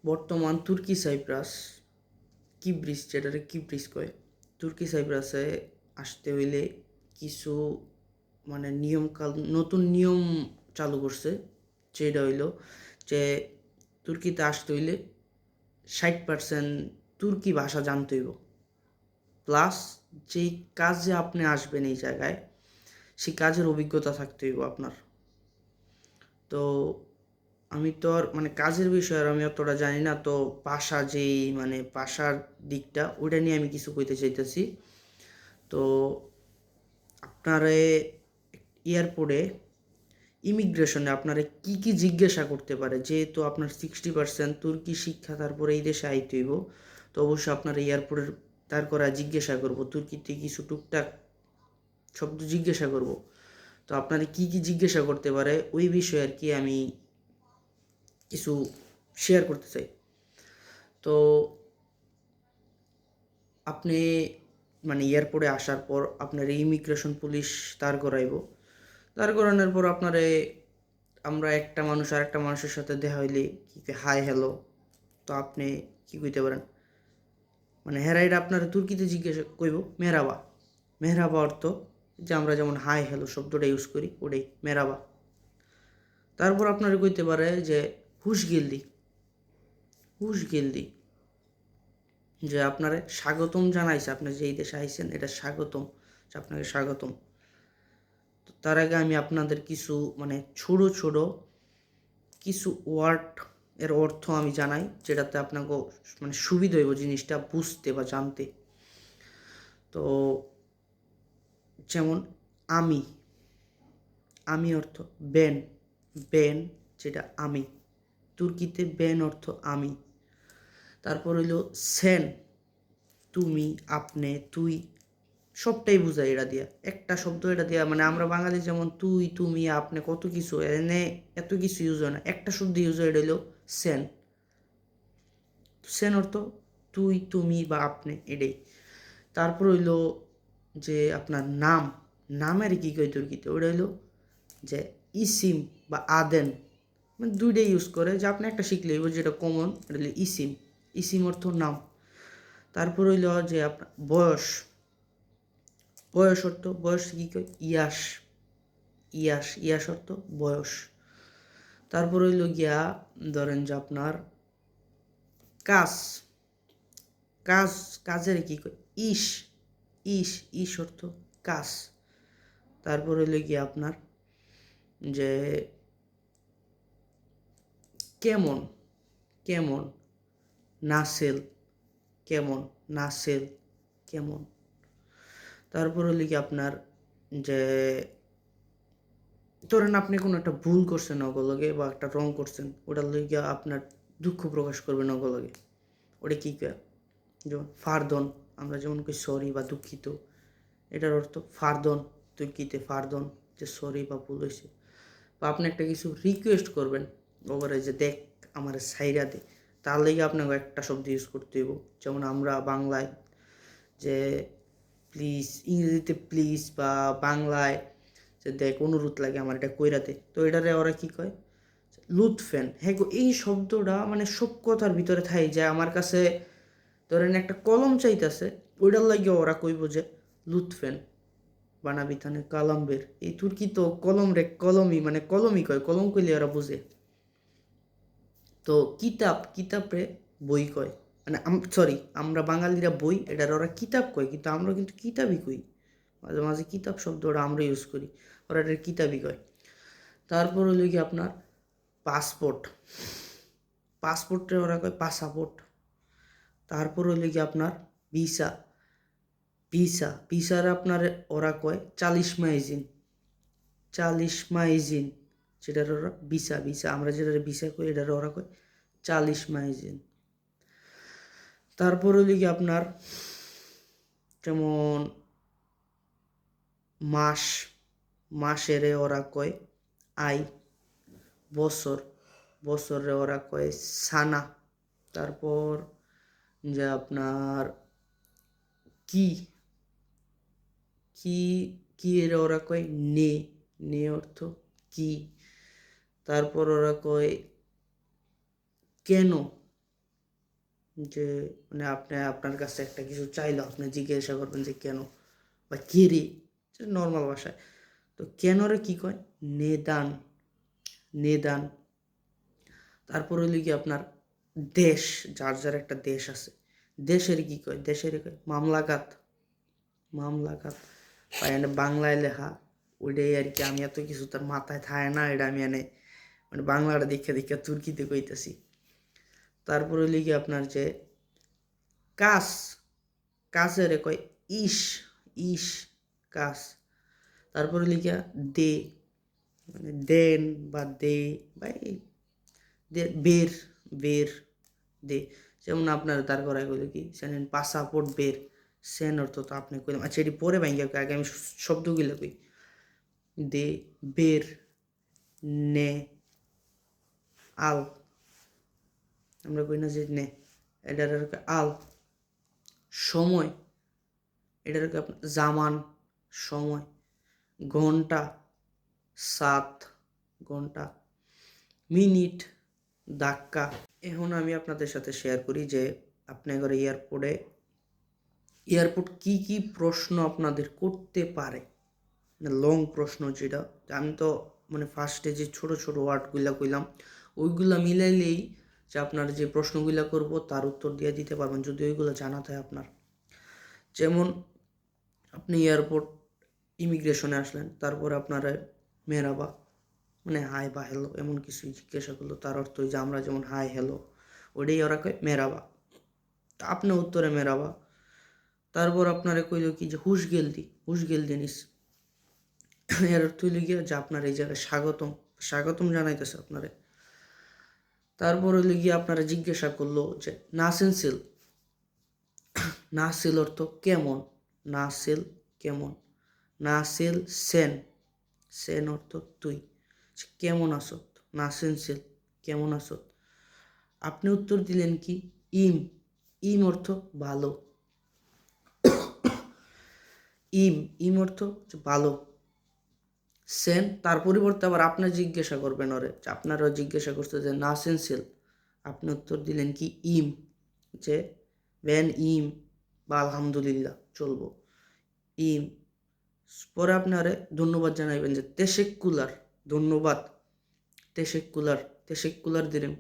বর্তমান তুর্কি সাইপ্রাস কিব্রিস, যেটারে কিব্রিস কয়, তুর্কি সাইপ্রাসে আসতে হইলে কিছু মানে নতুন নিয়ম চালু করছে। যেটা হইল যে তুর্কিতে আসতে হইলে 60% তুর্কি ভাষা জানতে হইব, প্লাস যেই কাজে আপনি আসবেন এই জায়গায় সেই কাজের অভিজ্ঞতা থাকতে হইব আপনার। তো আমি তো আর মানে কাজের বিষয়ে আর আমি অতটা জানি না, তো ভাষা যেই মানে ভাষার দিকটা ওইটা নিয়ে আমি কিছু কইতে চাইতেছি। তো আপনারে এয়ারপোর্টে ইমিগ্রেশনে আপনারা কি কি জিজ্ঞাসা করতে পারে, যেহেতু আপনার 60% তুর্কি শিক্ষা, তারপরে এই দেশে আইতে হইব, তো অবশ্যই আপনার এয়ারপোর্টের তার করা জিজ্ঞাসা করব, তুর্কিতে কিছু টুকটাক শব্দ জিজ্ঞাসা করব। তো আপনারা কি কি জিজ্ঞাসা করতে পারে ওই বিষয়ে আর কি আমি কিছু শেয়ার করতে চাই। তো আপনি মানে এয়ারপোর্টে আসার পর আপনার ইমিগ্রেশন পুলিশ দাঁড় করাইব। দাঁড় করানোর পর আপনারে আমরা একটা মানুষ আর একটা মানুষের সাথে দেখা হইলে কি হাই হ্যালো, তো আপনি কি কইতে পারেন মানে হেরাইটা আপনার তুর্কিতে জিজ্ঞাসা কইব মেহরাবা। মেহরাবা অর্থ যে আমরা যেমন হাই হ্যালো শব্দটা ইউজ করি ওটাই মেহরাবা। তারপর আপনারা কইতে পারে যে হুশ গিলদি, হুশ গিলদি, যে আপনারে স্বাগতম জানাইছে, আপনি যেই দেশে আইছেন এটা স্বাগতম, যে আপনাকে স্বাগতম। তো তার আগে আমি আপনাদের কিছু মানে ছোট ছোট কিছু ওয়ার্ড এর অর্থ আমি জানাই, যেটাতে আপনাকে মানে সুবিধা হইব জিনিসটা বুঝতে বা জানতে। তো যেমন আমি, আমি অর্থ বেন, বেন যেটা আমি, তুর্কিতে বেন অর্থ আমি। তারপর হইল সেন, তুমি, আপনি, তুই, সবটাই বোঝায় এটা দিয়া, একটা শব্দ এটা দিয়া, মানে আমরা বাঙালি যেমন তুই, তুমি, আপনি কত কিছু এনে এত কিছু ইউজ হয় না, একটা শব্দ ইউজ হয়, এটা হইল সেন। সেন অর্থ তুই, তুমি বা আপনি, এটাই। তারপর হইল যে আপনার নাম, নামের কী কই তুর্কিতে, ওটা হইল যে ইসিম বা আদেন, মানে দুইটাই ইউজ করে, যে আপনি একটা শিখলে হইব যেটা কমন, এটা হইল ইসিম। ইসিম অর্থ নাম। তারপর হইল যে আপনার বয়স, বয়স অর্থ বয়স কী কয় ইয়াস, ইয়াস, ইয়াস অর্থ বয়স। তারপর হইল গিয়া ধরেন যে আপনার কাজ, কাজ, কাজের কি কয় ইস, ইস, ইস অর্থ কাজ। তারপর হইল গিয়া আপনার যে কেমন, কেমন, নাসেল, কেমন, নাসেল, কেমন। তারপর হইল কি আপনার যে ধরেন আপনি কোনো একটা ভুল করছেন অগলগে বা একটা রং করছেন, ওটার লগে আপনার দুঃখ প্রকাশ করবেন অগলগে, ওটা কী কয়, যেমন ফারদন, আমরা যেমন কই সরি বা দুঃখিত, এটার অর্থ ফারদন, তুর্কিতে ফারদন, যে সরি বা ভুল হয়েছে। বা আপনি একটা কিছু রিকোয়েস্ট করবেন ওভারে, যে দেখ আমার সাইরা দে, তার লেগে আপনাকে একটা শব্দ ইউজ করতে হইব। যেমন আমরা বাংলায় যে প্লিজ, ইংরেজিতে প্লিজ, বা বাংলায় যে দেখ অনুরোধ লাগে আমার এটা কইরা দে, তো এটারে ওরা কী কয় লুৎফেন। হ্যাঁ গো, এই শব্দটা মানে সব কথার ভিতরে থাকে, যে আমার কাছে ধরেন একটা কলম চাইতেছে, ওইটার লাগে ওরা কইব যে লুৎফেন, বানাবি থানে কালাম বের। এই তুর্কি তো কলম রে কলমই, মানে কলমই কয়, কলম কইলে ওরা বুঝে। তো কিতাব, কিতাব রে বই কয়, মানে সরি আমরা বাঙালিরা বই, এটার ওরা কিতাব কয়, কিন্তু আমরা কিন্তু কিতাবই কই, মাঝে মাঝে কিতাব শব্দটা আমরা ইউজ করি, ওরা এটার কিতাবই কয়। তারপর হইল কি আপনার পাসপোর্ট, পাসপোর্টে ওরা কয় পাসাপোর্ট। তারপর হইল কি আপনার ভিসা, ভিসা, ভিসার আপনার ওরা কয় চালিশমাইজিন, চালিশমাইজিন, যেটার ওরা ভিসা, ভিসা আমরা যেটা ভিসা কই এটার ওরা কয় চালিশমাইজিন। তারপর হইল কি আপনার যেমন মাস, মাসেরে ওরা কয় আই। বছর, বছরে ওরা কয় সানা। তারপর যে আপনার কি, কি, কি এর ওরা কয় নে, নে অর্থ কি। তারপর ওরা কয় কেন, যে মানে আপনি আপনার কাছে একটা কিছু চাইলো, আপনি জিজ্ঞাসা করবেন যে কেন বা কে রে, নর্মাল ভাষায়। তো কেন রে কী কয়? নেদান, নেদান। তারপর হইল কি আপনার দেশ, যার যার একটা দেশ আছে, দেশের কি কয়? দেশের কয় মামলাকাত, মামলাকাত। বা এনে বাংলায় লেখা, ওইটাই আর কি। আমি এত কিছু তার মাথায় থাকে না, এটা আমি এনে মানে বাংলাটা দেখে দেখে তুর্কিতে কইতেছি। তারপর হইল কি আপনার যে কাস, কাসের কয় ইস, ইস, কাস। তারপরে লিখা দে, মানে দেন বা দে বা দে, বের, বের, দে। যেমন আপনার তার করাই কইল কি সেন পাসাপোর্ট বের, সেন অর্থ তো আপনি কইলাম। আচ্ছা এটি পরে ভাঙ্গি, আগে আমি শব্দগুলো কই। দে, বের, নে, আল, আমরা কই না যে নে, এটার আল। সময়, এটার আপনার জামান, সময়। ঘন্টা, সাত, ঘন্টা। মিনিট, ধাক্কা। এখন আমি আপনাদের সাথে শেয়ার করি যে আপনাদের এয়ারপোর্ট কি কি প্রশ্ন আপনাদের করতে পারে, মানে লং প্রশ্ন যেটা। আমি তো মানে ফার্স্টে যে ছোট ছোট ওয়ার্ডগুলা কইলাম ওইগুলা মিলাইলেই যে আপনার যে প্রশ্নগুলা করব তার উত্তর দিয়ে দিতে পারবেন, যদি ওইগুলো জানা থাকে আপনার। যেমন আপনি এয়ারপোর্ট ইমিগ্রেশনে আসলেন, তারপর আপনার মেরাবা মানে হাই বা হ্যালো এমন কিছু জিজ্ঞাসা করলো, তার অর্থ যে আমরা যেমন হাই হ্যালো ওটাই ওরা কয় মেরাবা, তা আপনি উত্তরে মেরাবা। তারপর আপনারে কইল কি যে হুশ গেলদি, হুশ গেলদি নিস, এর অর্থ হইল গিয়া যে আপনার এই জায়গায় স্বাগতম, স্বাগতম জানাইতেছে আপনারে। তারপর হইল গিয়ে আপনারা জিজ্ঞাসা করলো যে নাসেনসিল, নাসিল অর্থ কেমন, নাসিল কেমন, নাসিল সেন, সেন অর্থ তুই, কেমন আসত, নাসেনসিল কেমন আসত। আপনি উত্তর দিলেন কি ইম, ইম অর্থ ভালো, ইম, ইম অর্থ ভালো। সেন তার পরিবর্তে আবার আপনি জিজ্ঞাসা করবেন ওরে, আপনারও জিজ্ঞাসা করতে যে নাসেনসিল, আপনি উত্তর দিলেন কি ইম, যে বেন ইম বা আলহামদুলিল্লাহ চলবো, ইম। পরে আপনারে ধন্যবাদ জানাইবেন যে তেশেক্কুলার, ধন্যবাদ, তেশেক্কুলার, তেশেক্কুলার দিলেন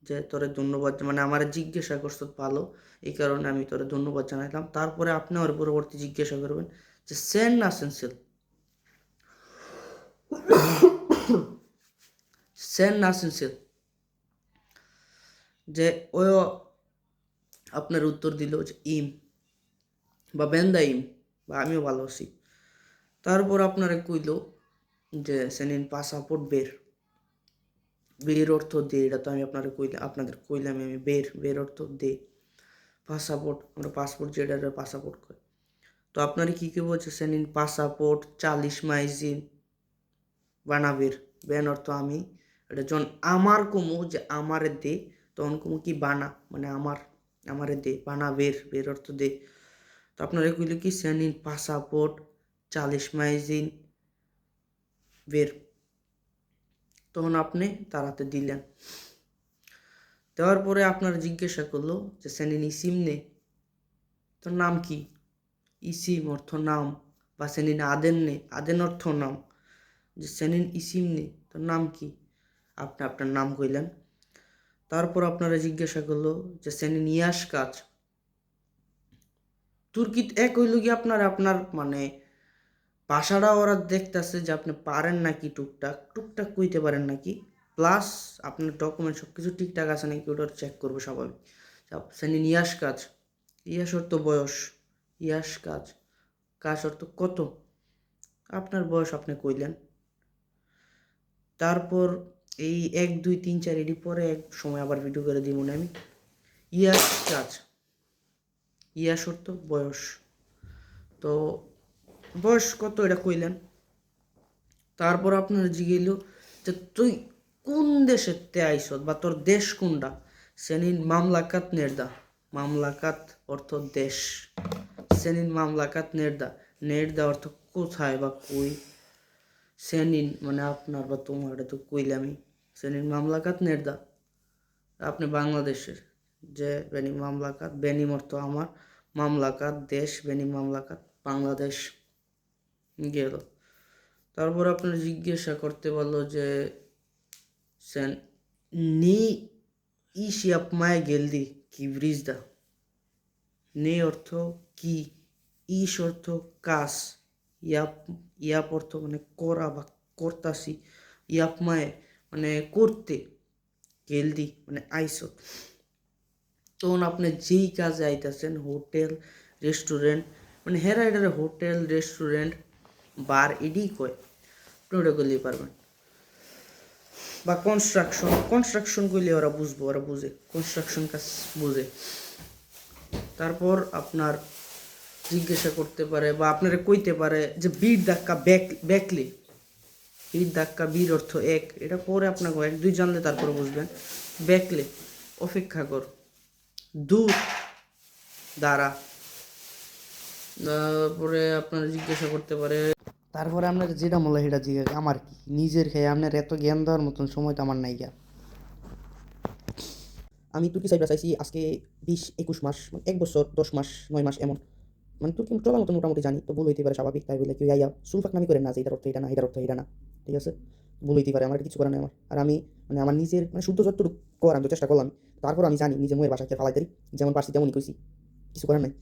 যে তোরে ধন্যবাদ, মানে আমার জিজ্ঞাসা করছ ভালো এই কারণে আমি তোরে ধন্যবাদ জানাইলাম। তারপরে আপনি ওর পরবর্তী জিজ্ঞাসা করবেন যে সেন নাসেনসিল, সেন নাসেনসিল, যে ও আপনার উত্তর দিল যে ইম বা বেন্দা ইম বা আমিও ভালো আছি। তারপর আপনারা কইল যে সেনিন পাসাপোর্ট বের, বের অর্থ দে, এটা তো আমি আপনাদের কইলাম আমি বের, বের অর্থ দে। পাসাপোর্ট, আমরা পাসপোর্ট যেটা পাসাপোর্ট কই। তো আপনারা কী কী বলছে সেনিন পাসাপোর্ট 40 মাইজিন বানাবের, বেন অর্থ আমি, এটা যখন আমার কমু যে আমারে দে, তখন কমু কি বানা, মানে আমার, আমারে দে, বানা বের, বের অর্থ দে। তো আপনারা কইল কি সেনিন পাসাপোর্ট 40 মাইজিন বের, তখন আপনি তার হাতে দিলেন। দেওয়ার পরে আপনারা জিজ্ঞাসা করলো যে সেনিন ইসিম নে, তোর নাম কি, ইসিম অর্থ নাম, বা সেনিন আদেন নে, আদেন অর্থ নাম, যে সেনিন ইসিম নে তোর নাম কি, আপনি আপনার নাম কইলেন। তারপর আপনারা জিজ্ঞাসা করলো যে সেনিন ইয়াস কাজ, তুর্কিত এক হইল কি আপনার আপনার মানে ভাষাটা ওরা দেখতেছে যে আপনি পারেন নাকি, টুকটাক টুকটাক কইতে পারেন নাকি, প্লাস আপনার ডকুমেন্ট সব কিছু ঠিকঠাক আছে নাকি ওটা চেক করবো স্বাভাবিক। সেনিন ইয়াস কাজ, ইয়াস অর্থ বয়স, ইয়াস কাজ, কাজ অর্থ কত, আপনার বয়স আপনি কইলেন। তারপর এই 1 2 3 4 এডি পরে এক সময় আবার ভিডিও করে দিব না আমি। ইয়াস কাজ, ইয়াস অর্থ বয়স, তো বয়স কত এটা কইলেন। তারপর আপনার জিগেইল যে তুই কোন দেশের তে আইসত বা তোর দেশ কোনটা, সেনিন মামলাকাত নেরদা, মামলাকাত অর্থ দেশ, সেনিন মামলাকাত নেরদা, নেরদা অর্থ কোথায় বা কই, সেনিন মানে আপনার বা তোমার, এটা তো কইলামই। সেনিন মামলাকাত নেরদা, আপনি বাংলাদেশের, যে বেনি মামলাকাত, বেনিম অর্থ আমার, মামলাকাত দেশ, বেনি মামলাকাত বাংলাদেশ গেল। তারপর আপনার জিজ্ঞাসা করতে পারলো যে sen ni iş yapmaya geldi Kibriz'de. Ne অর্থ কি, ইস অর্থ কাজ, ইয়াপ ইয়াপ অর্থ মানে করা বা করতাছি, ইয়াপমায় মানে করতে, গেলদি মানে আইসত। তখন আপনি যেই কাজে আইতাছেন, হোটেল রেস্টুরেন্ট মানে হেরা এটারে হোটেল রেস্টুরেন্ট বার এডি কয়, আপনি ওটা করলেই পারবেন। বা কনস্ট্রাকশন করলে ওরা বুঝবো, ওরা বুঝে কনস্ট্রাকশন কাজ বুঝে। তারপর আপনার জিজ্ঞাসা করতে পারে বা আপনারা কইতে পারে যে বীর ধাক্কা ব্যাকলি, বীর ধাক্কা বীর অর্থ এক, এটা পরে আপনাকে এক দুই জানলে তারপরে বুঝবেন। ব্যাকলে অপেক্ষা কর, দূর দাঁড়া। তারপরে আপনারা জিজ্ঞাসা করতে পারে, তারপরে আপনার যেটা মনে হয় সেটা জিজ্ঞাসা আমার কি নিজের খেয়ে আপনার এত জ্ঞান দেওয়ার মতন সময় তো আমার নাই গা। আমি তুর্কি সাইডটা চাইছি আজকে 20-21 মাস, মানে 1 বছর 10 মাস 9 মাস এমন, মানে তুর্কি চলার মতো মোটামুটি জানি, তো ভুল হইতে পারে স্বাভাবিক, তাই বলে কেউ আইয়া সুলফাক নামি করেন না যে এটার অর্থ এটা না, এটার অর্থ এটা না, ঠিক আছে, ভুল হইতে পারে, আমার কিছু করার নাই আমার। আর আমি মানে আমার নিজের মানে শুদ্ধ যতটুকু করার আমি তো চেষ্টা করলাম, তারপর আমি জানি নিজের মুখের ভাষাকে ফালাই দিই, যেমন পারছি তেমনই কইছি, কিছু করার নাই।